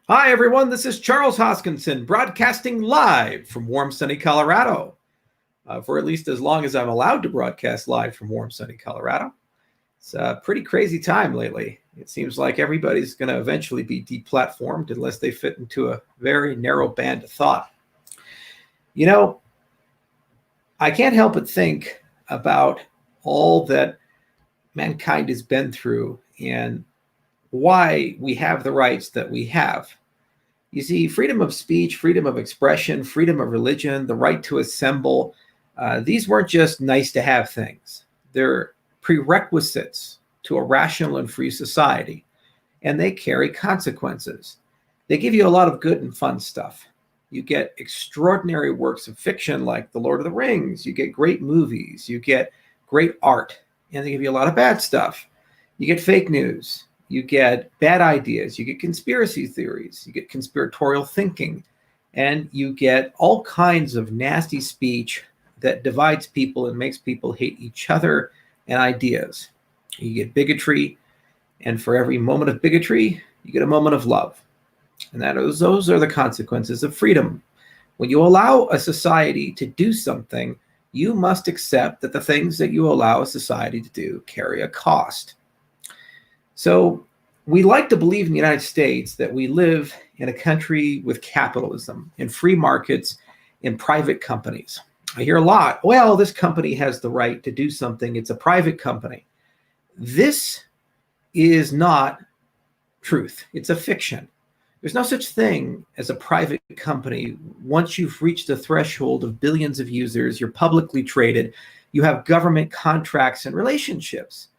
Hi, everyone. This is Charles Hoskinson, broadcasting live from warm, sunny Colorado, for at least as long as I'm allowed to broadcast live from warm, sunny Colorado. It's a pretty crazy time lately. It seems like everybody's going to eventually be deplatformed unless they fit into a very narrow band of thought. You know, I can't help but think about all that mankind has been through and why we have the rights that we have. You see, freedom of speech, freedom of expression, freedom of religion, the right to assemble, these weren't just nice to have things. They're prerequisites to a rational and free society, and they carry consequences. They give you a lot of good and fun stuff. You get extraordinary works of fiction like The Lord of the Rings. You get great movies. You get great art, and they give you a lot of bad stuff. You get fake news. You get bad ideas, you get conspiracy theories, you get conspiratorial thinking, and you get all kinds of nasty speech that divides people and makes people hate each other and ideas. You get bigotry, and for every moment of bigotry, you get a moment of love. And those are the consequences of freedom. When you allow a society to do something, you must accept that the things that you allow a society to do carry a cost. So we like to believe in the United States that we live in a country with capitalism, in free markets, in private companies. I hear a lot, well, this company has the right to do something. It's a private company. This is not truth. It's a fiction. There's no such thing as a private company. Once you've reached the threshold of billions of users, you're publicly traded, you have government contracts and relationships.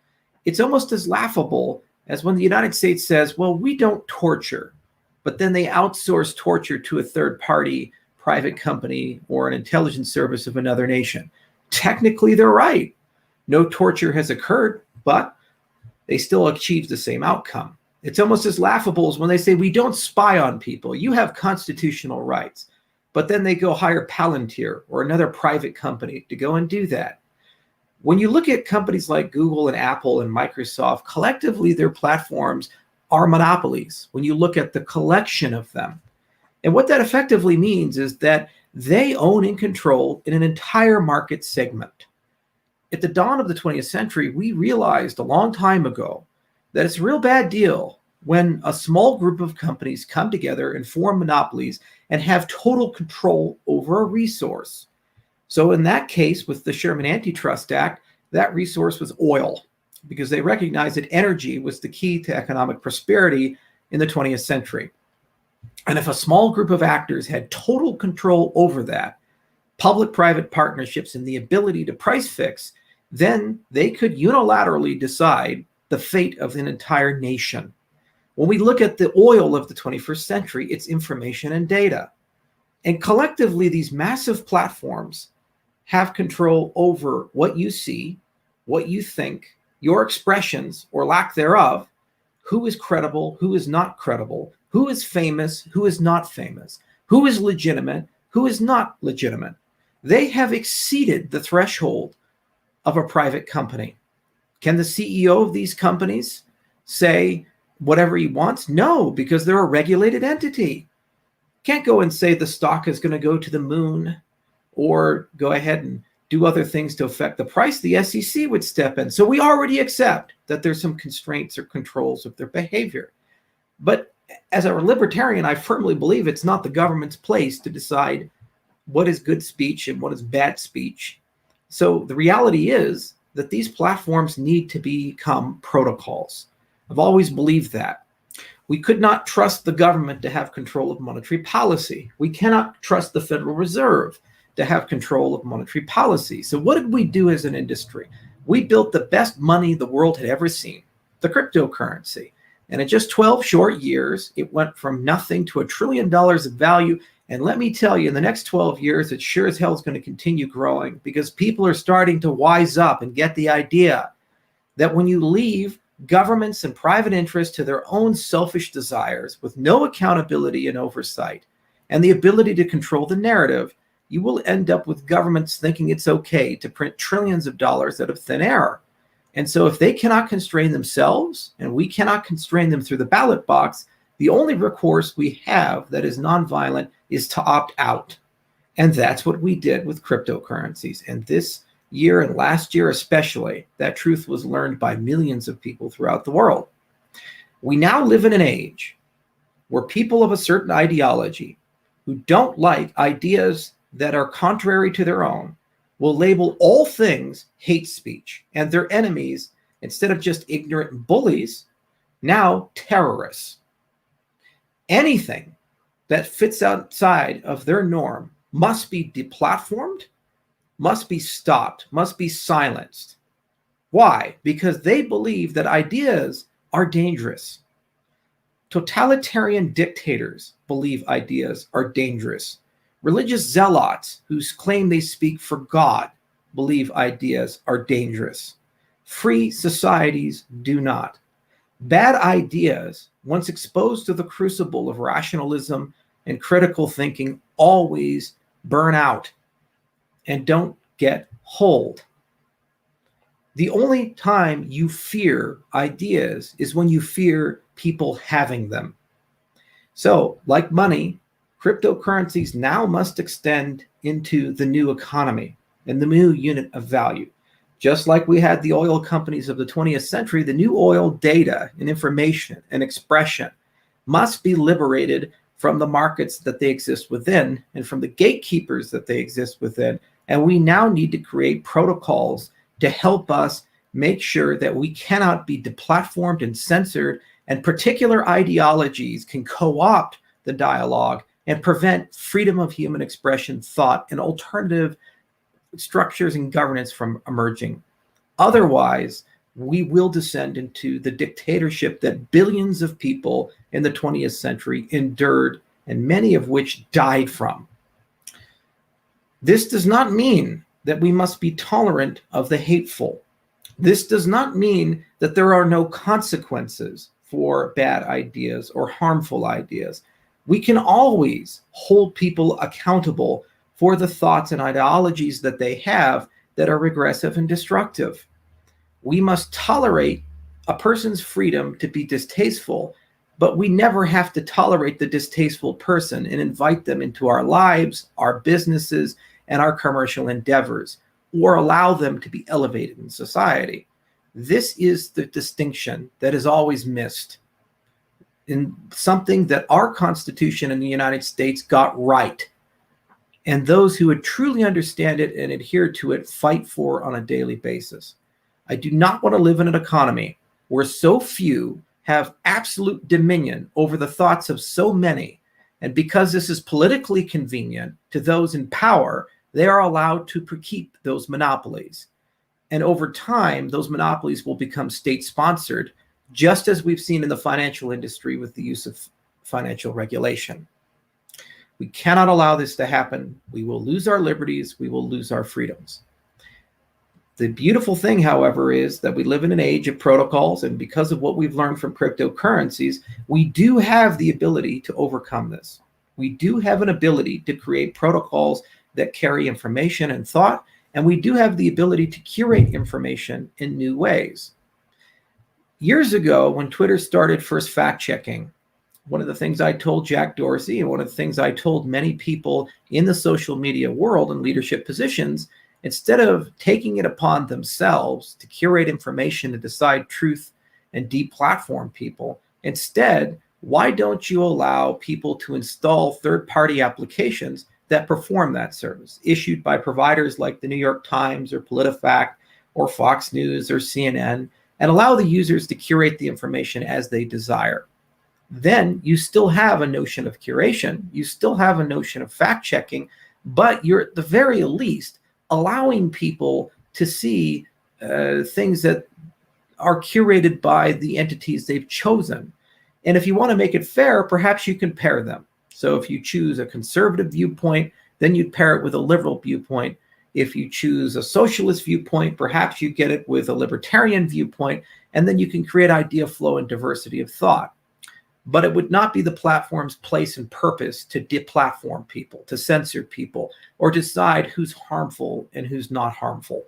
It's almost as laughable as when the United States says, well, we don't torture, but then they outsource torture to a third party, private company, or an intelligence service of another nation. Technically, they're right. No torture has occurred, but they still achieve the same outcome. It's almost as laughable as when they say, we don't spy on people. You have constitutional rights. But then they go hire Palantir or another private company to go and do that. When you look at companies like Google and Apple and Microsoft, collectively, their platforms are monopolies when you look at the collection of them. And what that effectively means is that they own and control an entire market segment. At the dawn of the 20th century, we realized a long time ago that it's a real bad deal when a small group of companies come together and form monopolies and have total control over a resource. So in that case, with the Sherman Antitrust Act, that resource was oil, because they recognized that energy was the key to economic prosperity in the 20th century. And if a small group of actors had total control over that, public-private partnerships and the ability to price fix, then they could unilaterally decide the fate of an entire nation. When we look at the oil of the 21st century, it's information and data. And collectively, these massive platforms have control over what you see, what you think, your expressions or lack thereof, who is credible, who is not credible, who is famous, who is not famous, who is legitimate, who is not legitimate. They have exceeded the threshold of a private company. Can the CEO of these companies say whatever he wants? No, because they're a regulated entity. Can't go and say the stock is going to go to the moon or go ahead and do other things to affect the price. The SEC would step in. So we already accept that there's some constraints or controls of their behavior. But as a libertarian, I firmly believe it's not the government's place to decide what is good speech and what is bad speech. So the reality is that these platforms need to become protocols. I've always believed that. We could not trust the government to have control of monetary policy. We cannot trust the Federal Reserve to have control of monetary policy. So what did we do as an industry? We built the best money the world had ever seen, the cryptocurrency. And in just 12 short years, it went from nothing to $1 trillion of value. And let me tell you, in the next 12 years, it sure as hell is going to continue growing, because people are starting to wise up and get the idea that when you leave governments and private interests to their own selfish desires with no accountability and oversight and the ability to control the narrative, you will end up with governments thinking it's okay to print trillions of dollars out of thin air. And so if they cannot constrain themselves and we cannot constrain them through the ballot box, The only recourse we have that is nonviolent is to opt out. And that's what we did with cryptocurrencies. And this year and last year especially, that truth was learned by millions of people throughout the world. We now live in an age where people of a certain ideology who don't like ideas that are contrary to their own will label all things hate speech, and their enemies, instead of just ignorant bullies, now terrorists. Anything that fits outside of their norm must be deplatformed, must be stopped, must be silenced. Why? Because they believe that ideas are dangerous. Totalitarian dictators believe ideas are dangerous. Religious zealots who claim they speak for God believe ideas are dangerous. Free societies do not. Bad ideas, once exposed to the crucible of rationalism and critical thinking, always burn out and don't get hold. The only time you fear ideas is when you fear people having them. So, like money, cryptocurrencies now must extend into the new economy and the new unit of value. Just like we had the oil companies of the 20th century, the new oil data and information and expression must be liberated from the markets that they exist within and from the gatekeepers that they exist within. And we now need to create protocols to help us make sure that we cannot be deplatformed and censored, and particular ideologies can co-opt the dialogue and prevent freedom of human expression, thought, and alternative structures and governance from emerging. Otherwise, we will descend into the dictatorship that billions of people in the 20th century endured, and many of which died from. This does not mean that we must be tolerant of the hateful. This does not mean that there are no consequences for bad ideas or harmful ideas. We can always hold people accountable for the thoughts and ideologies that they have that are regressive and destructive. We must tolerate a person's freedom to be distasteful, but we never have to tolerate the distasteful person and invite them into our lives, our businesses, and our commercial endeavors, or allow them to be elevated in society. This is the distinction that is always missed, in something that our Constitution in the United States got right, and those who would truly understand it and adhere to it fight for on a daily basis. I do not want to live in an economy where so few have absolute dominion over the thoughts of so many, and because this is politically convenient to those in power, they are allowed to keep those monopolies. And over time, those monopolies will become state-sponsored, just as we've seen in the financial industry with the use of financial regulation. We cannot allow this to happen. We will lose our liberties. We will lose our freedoms. The beautiful thing, however, is that we live in an age of protocols, and because of what we've learned from cryptocurrencies, we do have the ability to overcome this. We do have an ability to create protocols that carry information and thought, and we do have the ability to curate information in new ways. Years ago, when Twitter started first fact-checking, one of the things I told Jack Dorsey, and one of the things I told many people in the social media world in leadership positions, instead of taking it upon themselves to curate information and decide truth and deplatform people, instead, why don't you allow people to install third-party applications that perform that service, issued by providers like the New York Times or PolitiFact or Fox News or CNN, and allow the users to curate the information as they desire? Then you still have a notion of curation, you still have a notion of fact-checking, but you're at the very least allowing people to see things that are curated by the entities they've chosen. And if you want to make it fair, perhaps you can pair them. So if you choose a conservative viewpoint, then you'd pair it with a liberal viewpoint. If you choose a socialist viewpoint, perhaps you get it with a libertarian viewpoint, and then you can create idea flow and diversity of thought. But it would not be the platform's place and purpose to deplatform people, to censor people, or decide who's harmful and who's not harmful.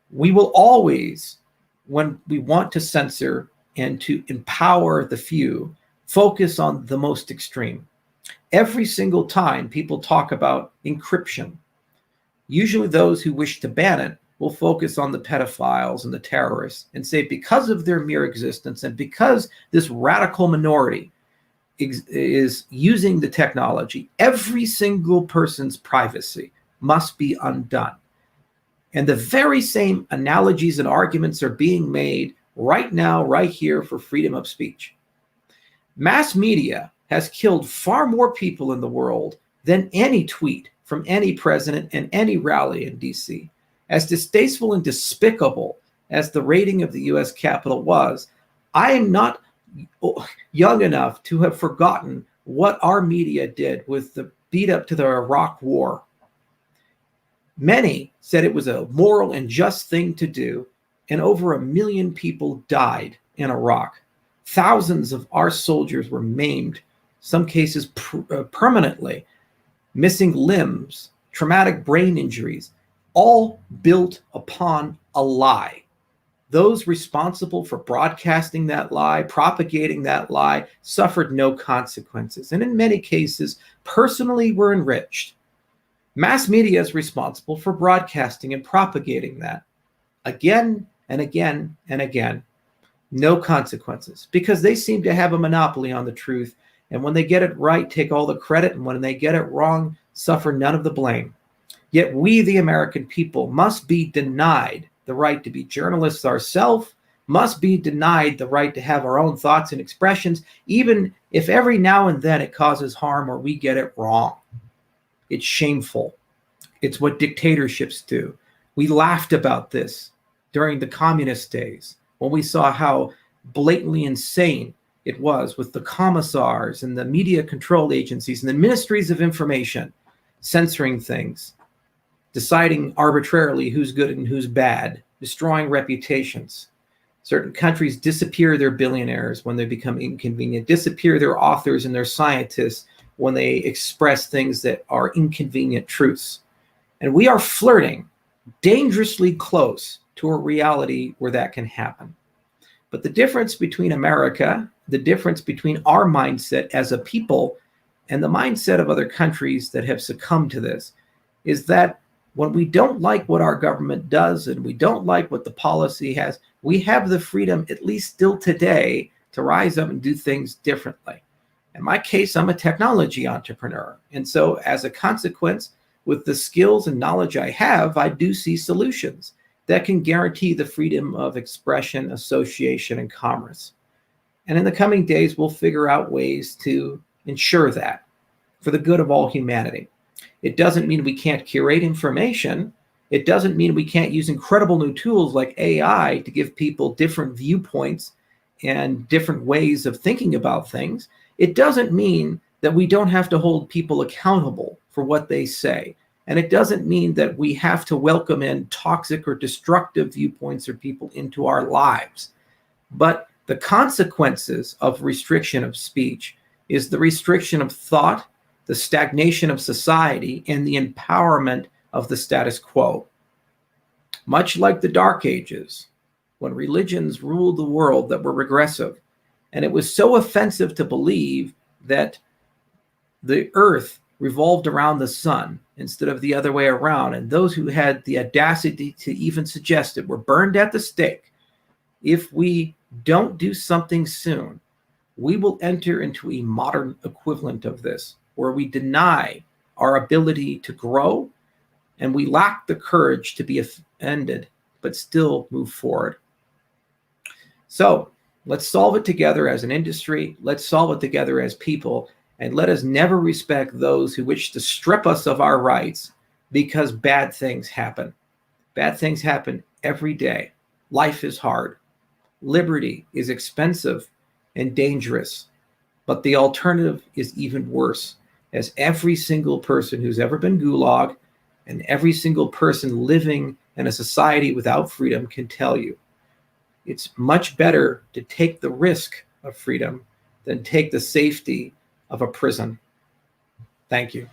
We will always, when we want to censor and to empower the few, focus on the most extreme. Every single time people talk about encryption, usually those who wish to ban it will focus on the pedophiles and the terrorists and say because of their mere existence and because this radical minority is using the technology, every single person's privacy must be undone. And the very same analogies and arguments are being made right now, right here, for freedom of speech. Mass media has killed far more people in the world than any tweet from any president and any rally in DC. As distasteful and despicable as the raiding of the US Capitol was, I am not young enough to have forgotten what our media did with the beat up to the Iraq War. Many said it was a moral and just thing to do, and over 1 million people died in Iraq. Thousands of our soldiers were maimed, some cases permanently, missing limbs, traumatic brain injuries, all built upon a lie. Those responsible for broadcasting that lie, propagating that lie, suffered no consequences, and in many cases, personally were enriched. Mass media is responsible for broadcasting and propagating that again and again and again. No consequences, because they seem to have a monopoly on the truth. And when they get it right, take all the credit. And when they get it wrong, suffer none of the blame. Yet we, the American people, must be denied the right to be journalists ourselves, must be denied the right to have our own thoughts and expressions, even if every now and then it causes harm or we get it wrong. It's shameful. It's what dictatorships do. We laughed about this during the communist days when we saw how blatantly insane it was with the commissars and the media control agencies and the ministries of information censoring things, deciding arbitrarily who's good and who's bad, destroying reputations. Certain countries disappear their billionaires when they become inconvenient, disappear their authors and their scientists when they express things that are inconvenient truths. And we are flirting dangerously close to a reality where that can happen. But the difference between America, the difference between our mindset as a people and the mindset of other countries that have succumbed to this is that when we don't like what our government does and we don't like what the policy has, we have the freedom, at least still today, to rise up and do things differently. In my case, I'm a technology entrepreneur. And so as a consequence, with the skills and knowledge I have, I do see solutions that can guarantee the freedom of expression, association, and commerce. And in the coming days, we'll figure out ways to ensure that for the good of all humanity. It doesn't mean we can't curate information. It doesn't mean we can't use incredible new tools like AI to give people different viewpoints and different ways of thinking about things. It doesn't mean that we don't have to hold people accountable for what they say. And it doesn't mean that we have to welcome in toxic or destructive viewpoints or people into our lives. But the consequences of restriction of speech is the restriction of thought, the stagnation of society, and the empowerment of the status quo. Much like the Dark Ages, when religions ruled the world that were regressive, and it was so offensive to believe that the earth revolved around the sun instead of the other way around, and those who had the audacity to even suggest it were burned at the stake. If we don't do something soon, we will enter into a modern equivalent of this, where we deny our ability to grow and we lack the courage to be offended, but still move forward. So let's solve it together as an industry. Let's solve it together as people. And let us never respect those who wish to strip us of our rights because bad things happen. Bad things happen every day. Life is hard. Liberty is expensive and dangerous. But the alternative is even worse, as every single person who's ever been gulagged and every single person living in a society without freedom can tell you. It's much better to take the risk of freedom than take the safety of a prison. Thank you.